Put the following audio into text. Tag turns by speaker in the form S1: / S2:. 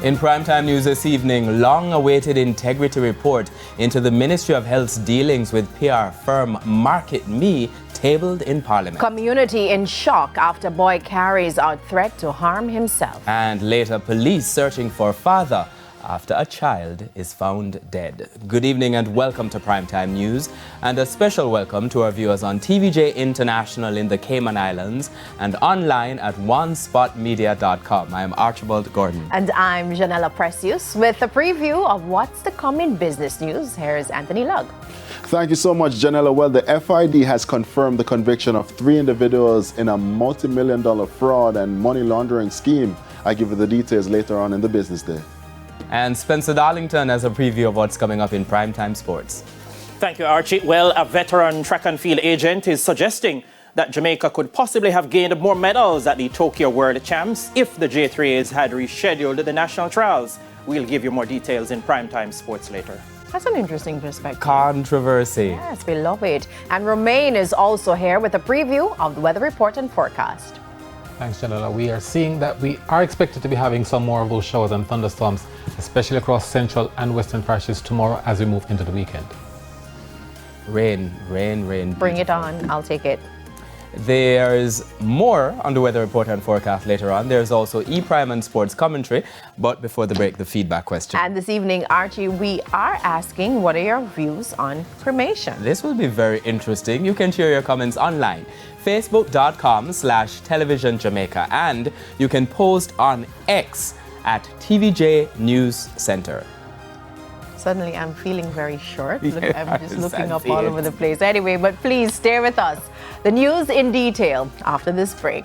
S1: In primetime news this evening, long-awaited integrity report into the Ministry of Health's dealings with PR firm Market Me tabled in Parliament.
S2: Community in shock after boy carries out threat to harm himself.
S1: And later, police searching for father after a child is found dead. Good evening and welcome to Primetime News, and a special welcome to our viewers on TVJ International in the Cayman Islands and online at onespotmedia.com. I am Archibald Gordon.
S2: And I'm Janella Precious with a preview of what's to come in business news. Here's Anthony Lugg.
S3: Thank you so much, Janella. Well, the FID has confirmed the conviction of 3 individuals in a multi-million-dollar fraud and money laundering scheme. I give you the details later on in the business day.
S1: And Spencer Darlington has a preview of what's coming up in Primetime Sports.
S4: Thank you, Archie. Well, a veteran track and field agent is suggesting that Jamaica could possibly have gained more medals at the Tokyo World Champs if the J3s had rescheduled the national trials. We'll give you more details in Primetime Sports later.
S2: That's an interesting perspective.
S1: Controversy.
S2: Yes, we love it. And Romain is also here with a preview of the weather report and forecast.
S5: Thanks, Janella. We are seeing that we are expected to be having some more of those showers and thunderstorms, especially across central and western parishes tomorrow as we move into the weekend.
S1: Rain, rain, rain.
S2: Bring it on. I'll take it.
S1: There's more on the weather report and forecast later on. There's also E-Prime and sports commentary. But before the break, the feedback question.
S2: And this evening, Archie, we are asking, what are your views on cremation?
S1: This will be very interesting. You can share your comments online. Facebook.com/TelevisionJamaica. And you can post on X at TVJ News Center.
S2: Suddenly, I'm feeling very short.
S1: Yes,
S2: I'm just looking
S1: I
S2: up
S1: see
S2: all
S1: it.
S2: over the place. Anyway, but please stay with us. The news in detail after this break.